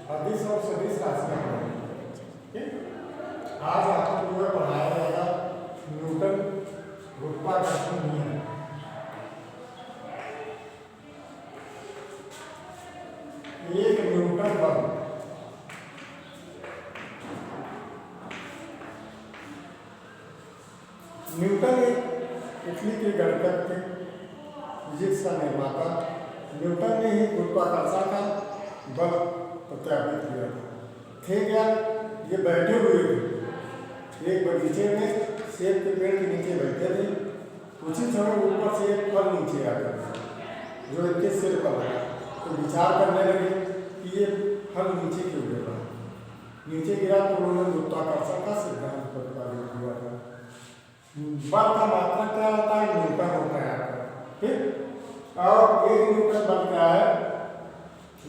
अदिश और सदिश राशियां पढ़ेंगे। ठीक, आज आपको पूरा पढ़ाया जाएगा न्यूटन गुरुत्वाकर्षण नियम। एक न्यूटन बल न्यूटन एक इटली के गणितज्ञ थे, फिजिक्स का निर्माता। न्यूटन ने ही गुरुत्वाकर्षण का बल प्रत्यापित किया थे। क्या ये बैठे हुए थे एक बगीचे में, सेब के पेड़ के नीचे बैठे थे। कुछ ही समय ऊपर से एक फल नीचे आ गया जो इनके सिर पर लगा, तो विचार करने लगे कि ये फल नीचे क्यों गिर रहा। नीचे गिरा तो उन्होंने गुरुत्वाकर्षण का सिद्धांत प्रतिपादित किया था। बल का मात्रा क्या होता है? न्यूटन होता है आपका। ठीक, और एक न्यूटन बल क्या है?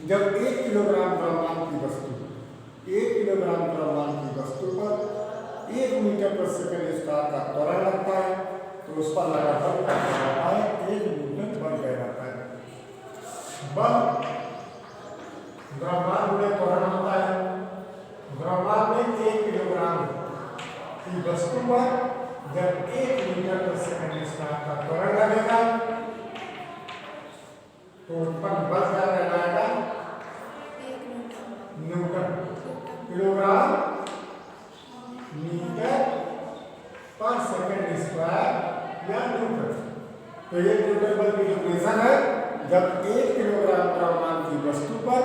जब 1 किलोग्राम द्रव्यमान की वस्तु 1 किलोग्राम द्रव्यमान की वस्तु पर 1 मीटर प्रति सेकंड स्क्वायर का त्वरण लगता है तो उस पर लगा बल क्या कहलाता है? 1 न्यूटन बल कहलाता है। बल द्रव्यमान गुणे त्वरण होता है। द्रव्यमान में 1 किलोग्राम की वस्तु पर जब 1 मीटर प्रति सेकंड स्क्वायर का त्वरण लगेगा तो उत्पन्न बल क्या कहलाएगा? न्यूटन। किलोग्राम मीटर पर सेकंड स्क्वायर या न्यूटन। तो ये न्यूटन बल की डेफिनेशन है। जब 1 किलोग्राम द्रव्यमान की वस्तु पर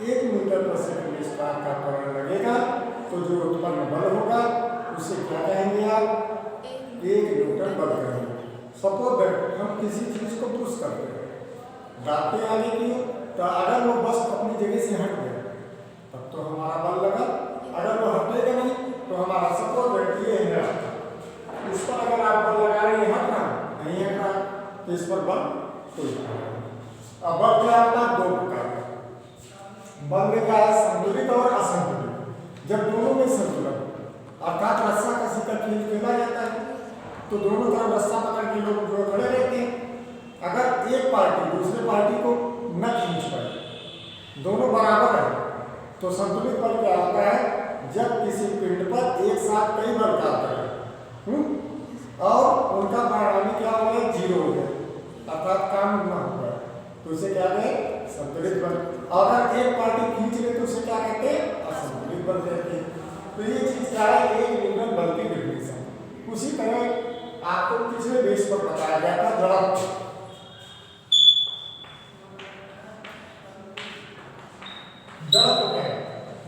1 मीटर पर सेकंड स्क्वायर का त्वरण लगेगा तो जो उत्पन्न बल होगा उसे क्या कहेंगे आप? 1 न्यूटन बल करेंगे। सपोज दैट हम किसी चीज को पुश करते हैं, दाते आगे की, तो अगर वो बस अपनी जगह से हट गया तब तो हमारा बल लगा। अगर वो हटेगा नहीं तो हमारा सपोज दैट ये है, इस पर अगर आप बल लगा रहे हैं, हट रहा नहीं हट रहा, तो इस पर बल कोई नहीं। अब बल क्या होता है? 2 प्रकार का बल में क्या है? संतुलित और असंतुलित। जब दोनों में संतुलन अर्थात रस्सा कसी का खेल खेला जाता है तो दोनों तरफ रस्सा पकड़ के लोग जो खड़े रहते हैं, अगर एक पार्टी दूसरे पार्टी को न खींच पाए, दोनों बराबर है, तो संतुलित बल क्या होता है? जब किसी पिंड पर एक साथ कई बल कार्य करें और उनका परिणामी क्या हो गया? 0 हो गया, अर्थात काम न हो गया, तो उसे क्या कहें? संतुलित बल। अगर एक पार्टी खींच ले तो उसे क्या कहते हैं? असंतुलित बल कहते हैं। तो ये चीज क्या है? 1 न्यूटन बल की डेफिनेशन। उसी तरह आपको पिछले बेस पर बताया गया था जड़त्व। जड़त्व क्या है?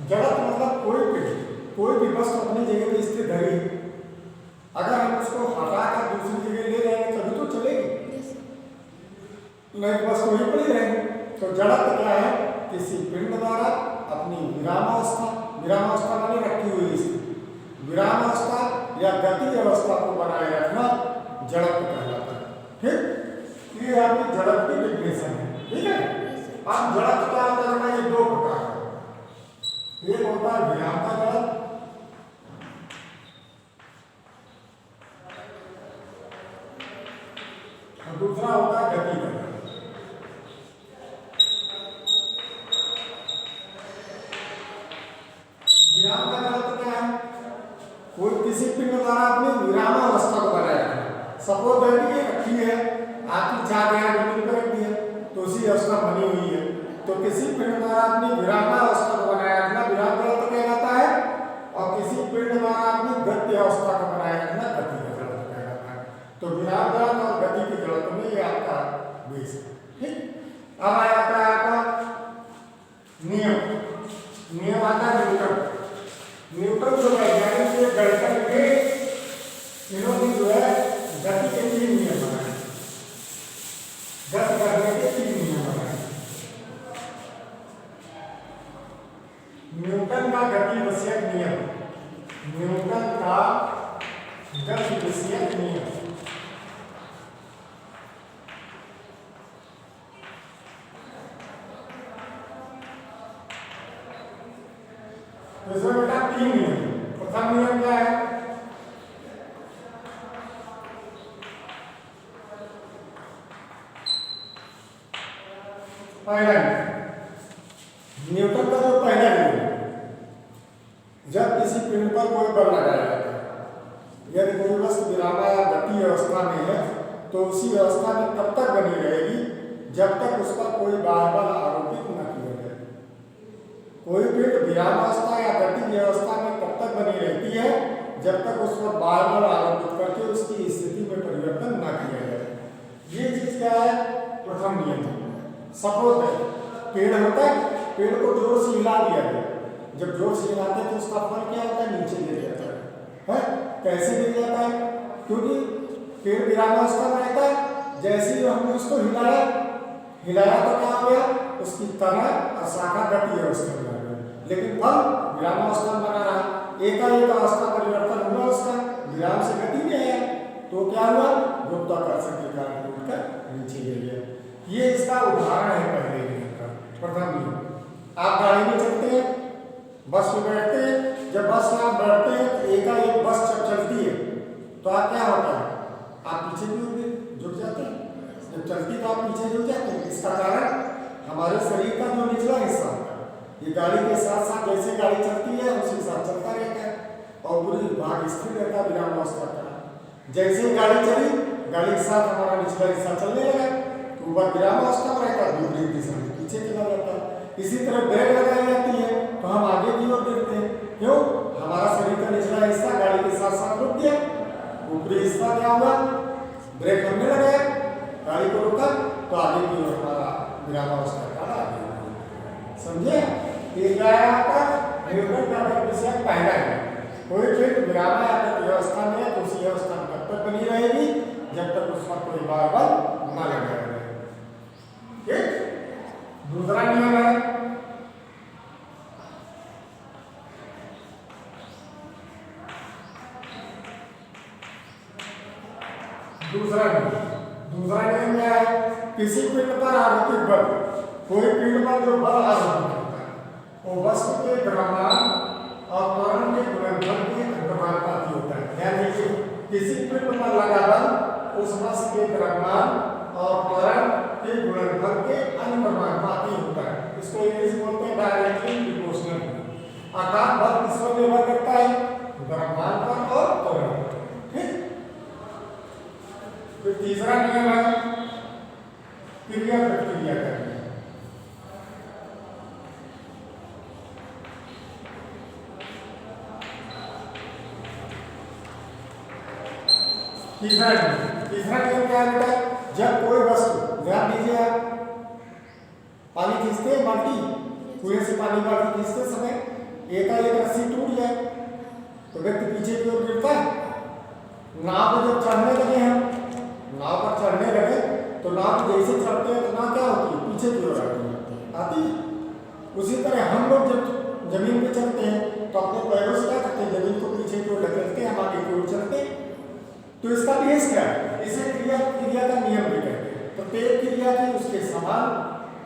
जड़त्व मतलब कोई भी वस्तु अपनी जगह पे स्थिर धरी, अगर हम उसको हटाकर दूसरी जगह ले जाएंगे तभी तो चलेगी, नहीं बस वहीं पड़ी रहेगी। तो जड़त्व क्या है? किसी पिंड द्वारा अपनी विरामावस्था माने रखी हुई स्थिति, विरामावस्था या गति अवस्था को बनाए रखना जड़त्व कहलाता है। ठीक, ये आपकी जड़त्व की डेफिनेशन है। ठीक है, अब जड़त्व क्या होता है? ये 2 प्रकार का, एक होता है विराम का जड़त्व और दूसरा होता है गति का जड़त्व। विराम का जड़त्व क्या है? कोई किसी पिंड द्वारा अपनी विरामावस्था को बनाए रखना। सपोज दैट ये रखी है, आपकी चाक यहाँ जमीन पर रख दी है तो उसी अवस्था बनी हुई है, तो किसी पिंड द्वारा अपनी विरामावस्था को बनाए रखना विराम जड़त्व कहलाता है, और किसी पिंड द्वारा अपनी गति अवस्था को बनाए रखना गति का जड़त्व कहलाता है। तो विराम जड़त्व और गति के जड़त्व में ये आपका बेस है। ठीक, अब आया आता है आपका नियम आता है न्यूटन। न्यूटन जो वैज्ञानिक थे, गणितज्ञ थे, इन्होंने जो है गति के 3 नियम बनाए, गति करने के 3 नियम बनाए। न्यूटन का गति विषयक नियम, न्यूटन का गति विषयक नियम। इसमें बेटा 3 नियम। प्रथम नियम क्या है? पहला न्यूटन का जो पहला पिंड पर कोई बल लगाया जाता है। यदि कोई वस्तु विरामा या गति अवस्था में है तो उसी अवस्था में तब तक बनी रहेगी जब तक उस पर कोई बाह्य बल आरोपित न किया जाए। कोई पिंड विरामावस्था या गति की अवस्था में तब तक बनी रहती है जब तक उस पर बाह्य बल आरोपित करके उसकी स्थिति में परिवर्तन न किया जाए। ये चीज क्या है? प्रथम नियम। सपोज है पेड़ होता है, पेड़ को जोर से हिला दिया गया, जब जोर से हिलाते हैं तो उसका फल क्या होता है? नीचे गिर जाता है। कैसे गिर जाता है? क्योंकि पेड़ विरामावस्था में रहता है, जैसे ही हमने उसको हिलाया तो क्या हो गया? उसकी तना और शाखा गति अवस्था में आ गई, लेकिन फल विरामावस्था में बना रहा। एकाएक अवस्था परिवर्तन हुआ उसका, विराम से गति में है तो क्या हुआ? गुरुत्वाकर्षण के कारण टूटकर नीचे गिर गया। ये इसका उदाहरण है पहले नियम का, प्रथम नियम। आप गाड़ी में चलते हैं, बस में बैठते हैं, जब बस में आप बैठते हैं तो एकाएक बस जब चलती है तो आप क्या होता है? आप पीछे भी झुक जाते हैं। जब चलती तो आप पीछे झुक जाते हैं। इसका कारण हमारे शरीर का जो निचला हिस्सा होता है, ये गाड़ी के साथ साथ जैसे गाड़ी चलती है उसी साथ चलता रहता है और पूरी भाग स्थिर रहता है विरामावस्था का। जैसे ही गाड़ी चली, गाड़ी के साथ हमारा निचला हिस्सा चलने लगा तो ऊपर विरामावस्था में रहता है, विपरीत दिशा में पीछे चला जाता है। इसी तरह ब्रेक लगाई जाती है तो हम आगे की ओर गिरते हैं। क्यों? हमारा शरीर का निचला हिस्सा गाड़ी के साथ साथ रुक गया, ऊपरी हिस्सा क्या हुआ? ब्रेक हमने लगाया, गाड़ी को रोका तो आगे की ओर हमारा विरामावस्था का आगे। समझे? ये क्या है आपका न्यूटन का विषय पहला है। कोई पिंड विराम या गति अवस्था में है तो उसी अवस्था में तब तक बनी रहेगी जब तक उस पर कोई बाह्य बल न लगाया जाए। ठीक? दूसरा नियम है दूसरा नियम क्या है? किसी पिंड पर आरोपित बल, कोई पिंड पर जो बल आरोपित होता है वो वस्तु के द्रव्यमान और त्वरण के गुणनफल के अनुपाती होता है। यानी कि किसी पिंड पर लगा बल उस वस्तु के द्रव्यमान और त्वरण के गुणनफल के अनुपाती होता है। इसको इंग्लिश में बोलते हैं डायरेक्टली प्रोपोर्शनल। अर्थात बल किस पर निर्भर करता है? द्रव्यमान पर और त्वरण पर। ठीक? फिर तीसरा नियम है क्रिया प्रतिक्रिया करना। तीसरा नियम क्या है बेटा? जब कोई वस्तु, ध्यान दीजिए आप, पानी खींचते हैं बाल्टी, कुएं से पानी बाल्टी खींचते समय एकाएक रस्सी टूट जाए तो व्यक्ति पीछे की ओर गिरता है। नाव पर जब चढ़ने लगे हम, नाव पर चढ़ने लगे तो नाव जैसे चढ़ते हैं तो नाव क्या होती है? पीछे की ओर आती है। उसी तरह हम लोग जब जमीन पे चलते हैं तो अपने पैरों से क्या करते हैं? जमीन को पीछे की ओर ढकेलते हैं, हम आगे की ओर चलते हैं। तो इसका बेस क्या है? इसे क्रिया का नियम भी कहते हैं। प्रत्येक क्रिया की उसके समान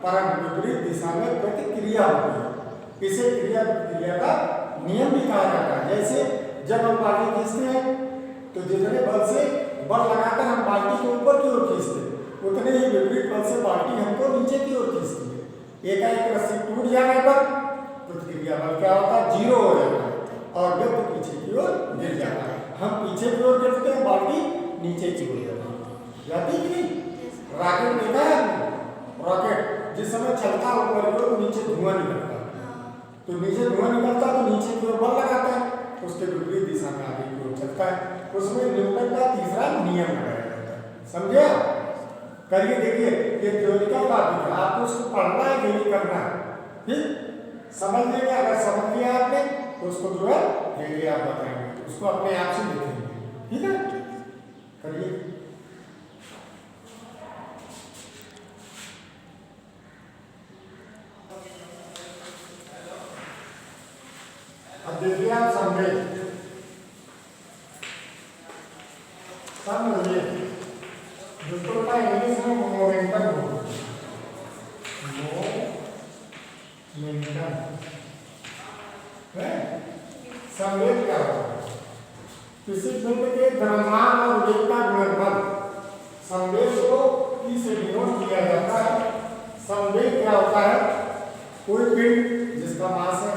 परंतु विपरीत दिशा में प्रतिक्रिया होती है। इसे क्रिया का नियम भी कहा जाता है। जैसे जब हम बाल्टी खींचते हैं तो जितने बल से बल लगाकर हम बाल्टी को ऊपर की ओर खींचते हैं उतने ही विपरीत बल से बाल्टी हमको नीचे की ओर खींचती है। एकाएक रस्सी टूट जाने पर प्रतिक्रिया बल क्या होता है? 0 हो जाता है और व्यक्ति पीछे की ओर गिर जाता है। हम पीछे की ओर गिरते हैं, बाल्टी नीचे की ओर जाती है कि नहीं? रॉकेट देखा है आपने? रॉकेट जिस समय चलता है ऊपर की ओर तो नीचे धुआं निकलता है, तो नीचे धुआं निकलता है तो नीचे की ओर बल लगाता है, उसके विपरीत दिशा में आगे की ओर चलता है। उसमें न्यूटन का तीसरा नियम लगाया जाता है। समझे? करिए, देखिए, ये थ्योरिटिकल टॉपिक है, आपको उसको पढ़ना है, यही करना है। ठीक? समझ लेंगे। अगर समझ लिया आपने तो उसको जो है यही आप बताएंगे, उसको अपने आप से लिखेंगे। ठीक है? करिए। अब देखिए, आप समझे जिसको पता है इंग्लिश में मोमेंटम बोलते हैं। मोमेंटम है संवेग क्या होता है? किसी पिंड के द्रव्यमान और वेग का गुणनफल। संवेग को ई से डिनोट किया जाता है। संवेग क्या होता है? कोई पिंड जिसका मास है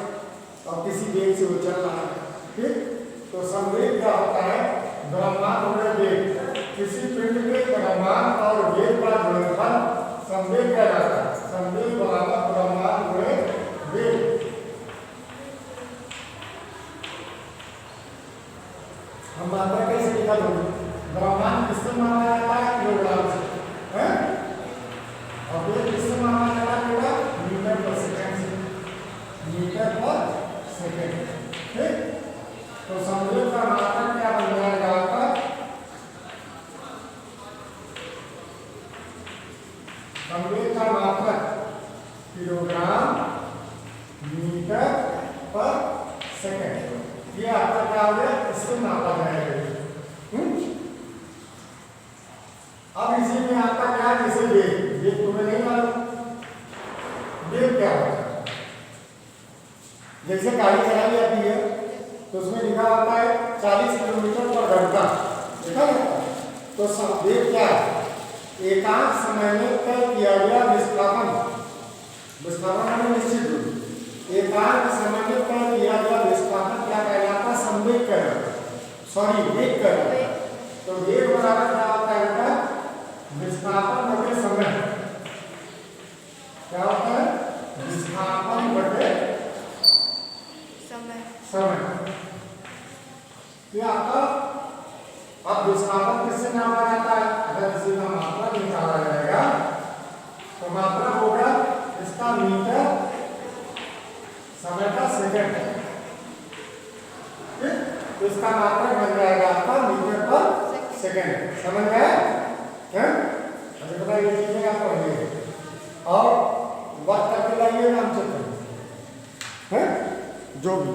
और किसी वेग से वो चल रहा है, ठीक। तो संवेग क्या होता है? द्रव्यमान और वेग, किसी पिंड के द्रव्यमान और वेग का गुणनफल संवेग कहलाता है। संवेग बराबर द्रव्यमान गुणे वेग। हम मात्रा कैसे निकालोगे? द्रव्यमान किससे माना जाता है? किलोग्राम से, है? और वेग किससे माना जाता है? मीटर पर सेकंड से, मीटर पर सेकंड, ठीक। तो संवेग का मात्रक क्या बन जाएगा आपका? संवेग का मात्रक किलोग्राम मीटर पर सेकंड। ये आपका क्या हो गया? इससे नापा जाएगा। अब इसी में आपका क्या, जैसे वेग तुम्हें नहीं मालूम वेग क्या होता है। जैसे गाड़ी चलाई जाती है तो उसमें लिखा होता है 40 किलोमीटर पर घंटा, लिखा होता है। तो वेग क्या है? एकांक समय में तय किया गया विस्थापन, विस्थापन में निश्चित दूरी, एकांक समय में तय किया गया विस्थापन क्या कहलाता? संवेग कहलाता, सॉरी वेग कहलाता। तो वेग बराबर क्या होता है? विस्थापन बटे समय। क्या होता है? विस्थापन बटे समय। ये आपका अब विस्थापन किससे नापा जाता है? अगर इसी का मात्रा निकाला जाएगा तो मात्रा होगा इसका मीटर, समय का सेकंड, ठीक। तो इसका मात्रा बन जाएगा आपका मीटर पर सेकंड। समझ गए? हैं? अच्छा बताइए, ये चीजें आप पढ़िए और वक्त करके लाइए नाम चित्र, हैं जो भी।